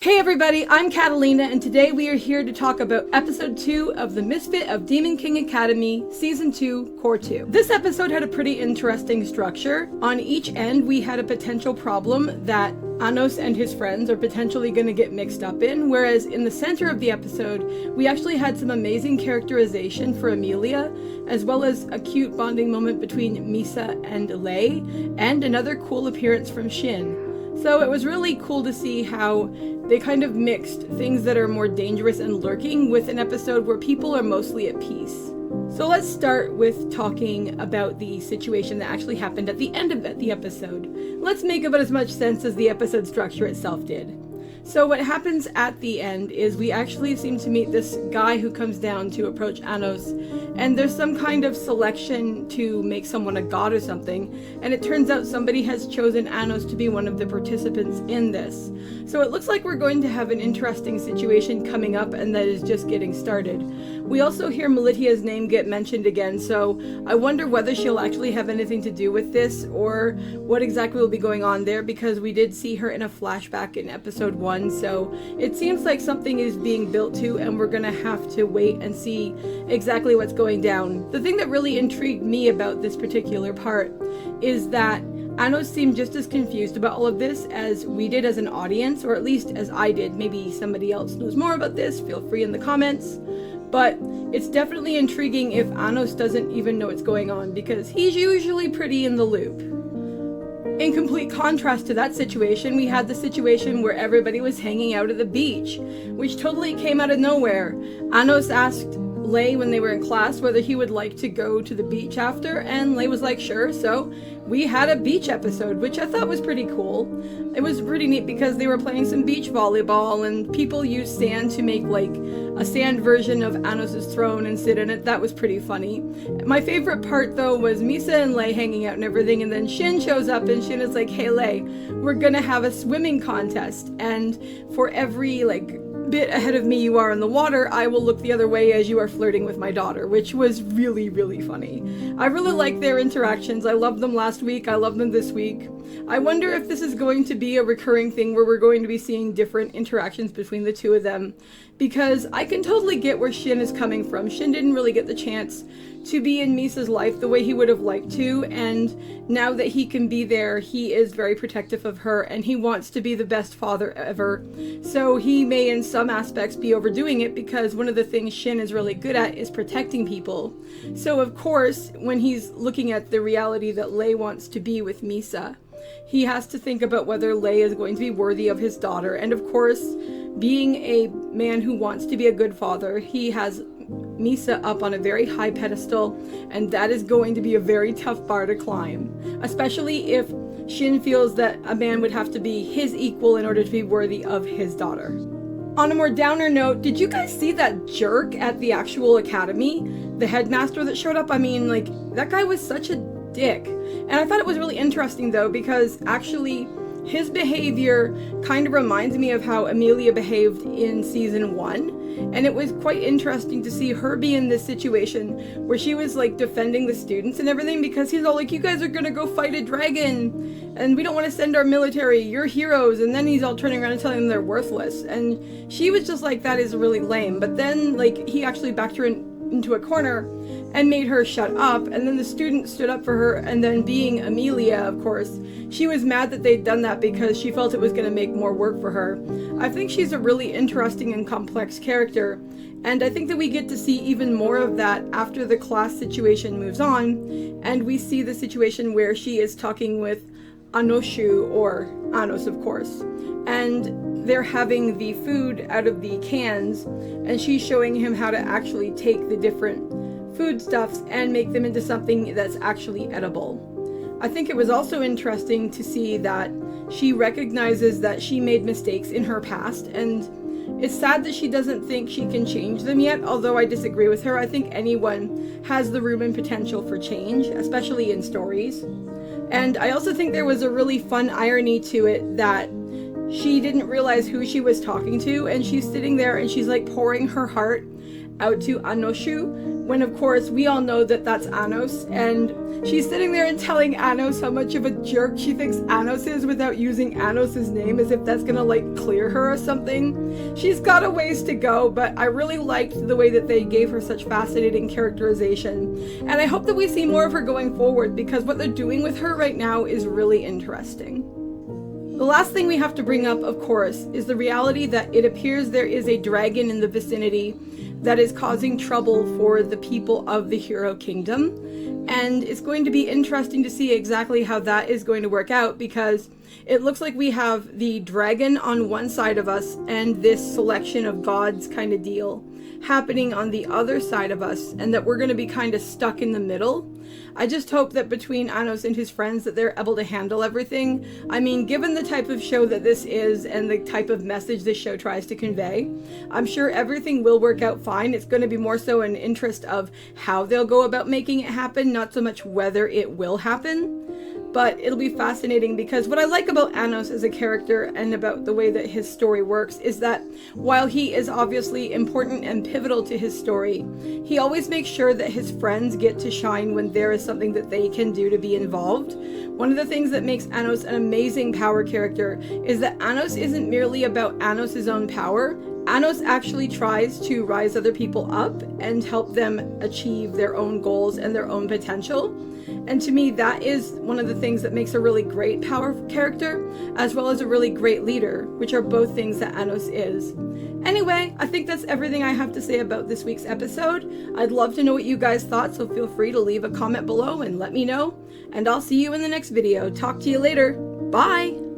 Hey everybody, I'm Katallina, and today we are here to talk about episode 2 of the Misfit of Demon King Academy, season 2, core 2. This episode had a pretty interesting structure. On each end, we had a potential problem that Anos and his friends are potentially going to get mixed up in, whereas in the center of the episode, we actually had some amazing characterization for Amelia, as well as a cute bonding moment between Misa and Lei, and another cool appearance from Shin. So it was really cool to see how they kind of mixed things that are more dangerous and lurking with an episode where people are mostly at peace. So let's start with talking about the situation that actually happened at the end of the episode. Let's make about as much sense as the episode structure itself did. So what happens at the end is we actually seem to meet this guy who comes down to approach Anos, and there's some kind of selection to make someone a god or something, and it turns out somebody has chosen Anos to be one of the participants in this. So it looks like we're going to have an interesting situation coming up, and that is just getting started. We also hear Melitia's name get mentioned again, so I wonder whether she'll actually have anything to do with this, or what exactly will be going on there, because we did see her in a flashback in episode 1, so it seems like something is being built to, and we're gonna have to wait and see exactly what's going down. The thing that really intrigued me about this particular part is that Anos seemed just as confused about all of this as we did as an audience, or at least as I did. Maybe somebody else knows more about this, feel free in the comments. But it's definitely intriguing if Anos doesn't even know what's going on, because he's usually pretty in the loop. In complete contrast to that situation, we had the situation where everybody was hanging out at the beach, which totally came out of nowhere. Anos asked Lei when they were in class whether he would like to go to the beach after, and Lei was like, sure, so we had a beach episode, which I thought was pretty cool. It was pretty neat because they were playing some beach volleyball, and people used sand to make like a sand version of Anos' throne and sit in it. That was pretty funny. My favorite part though was Misa and Lei hanging out and everything, and then Shin shows up and Shin is like, hey Lei, we're gonna have a swimming contest, and for every bit ahead of me you are in the water, I will look the other way as you are flirting with my daughter, which was really, really funny. I really like their interactions. I loved them last week. I love them this week. I wonder if this is going to be a recurring thing where we're going to be seeing different interactions between the two of them, because I can totally get where Shin is coming from. Shin didn't really get the chance to be in Misa's life the way he would have liked to, and now that he can be there, he is very protective of her, and he wants to be the best father ever. So he may in some aspects be overdoing it, because one of the things Shin is really good at is protecting people. So of course, when he's looking at the reality that Lei wants to be with Misa, he has to think about whether Lei is going to be worthy of his daughter. And of course, being a man who wants to be a good father, he has Misa up on a very high pedestal, and that is going to be a very tough bar to climb, especially if Shin feels that a man would have to be his equal in order to be worthy of his daughter. On a more downer note, did you guys see that jerk at the actual academy? The headmaster that showed up? I mean, that guy was such a dick. And I thought it was really interesting though, because actually his behavior kind of reminds me of how Amelia behaved in season 1, and it was quite interesting to see her be in this situation where she was defending the students and everything, because he's all like, you guys are gonna go fight a dragon and we don't want to send our military, you're heroes, and then he's all turning around and telling them they're worthless, and she was just like, that is really lame. But then he actually backed her into a corner and made her shut up, and then the student stood up for her, and then being Amelia, of course, she was mad that they'd done that because she felt it was going to make more work for her. I think she's a really interesting and complex character, and I think that we get to see even more of that after the class situation moves on, and we see the situation where she is talking with Anoshu, or Anos of course, and they're having the food out of the cans, and she's showing him how to actually take the different foodstuffs and make them into something that's actually edible. I think it was also interesting to see that she recognizes that she made mistakes in her past, and it's sad that she doesn't think she can change them yet, although I disagree with her. I think anyone has the room and potential for change, especially in stories. And I also think there was a really fun irony to it that she didn't realize who she was talking to, and she's sitting there and she's pouring her heart out to Anoshu, when of course we all know that that's Anos, and she's sitting there and telling Anos how much of a jerk she thinks Anos is without using Anos's name, as if that's gonna like clear her or something. She's got a ways to go, but I really liked the way that they gave her such fascinating characterization, and I hope that we see more of her going forward, because what they're doing with her right now is really interesting. The last thing we have to bring up, of course, is the reality that it appears there is a dragon in the vicinity that is causing trouble for the people of the Hero Kingdom. And it's going to be interesting to see exactly how that is going to work out, because it looks like we have the dragon on one side of us and this selection of gods kind of deal happening on the other side of us, and that we're going to be kind of stuck in the middle. I just hope that between Anos and his friends that they're able to handle everything. I mean, given the type of show that this is and the type of message this show tries to convey, I'm sure everything will work out fine. It's going to be more so an interest of how they'll go about making it happen, not so much whether it will happen. But it'll be fascinating, because what I like about Anos as a character and about the way that his story works is that while he is obviously important and pivotal to his story, he always makes sure that his friends get to shine when there is something that they can do to be involved. One of the things that makes Anos an amazing power character is that Anos isn't merely about Anos' own power. Anos actually tries to rise other people up and help them achieve their own goals and their own potential. And to me, that is one of the things that makes a really great power character, as well as a really great leader, which are both things that Anos is. Anyway, I think that's everything I have to say about this week's episode. I'd love to know what you guys thought, so feel free to leave a comment below and let me know. And I'll see you in the next video. Talk to you later. Bye!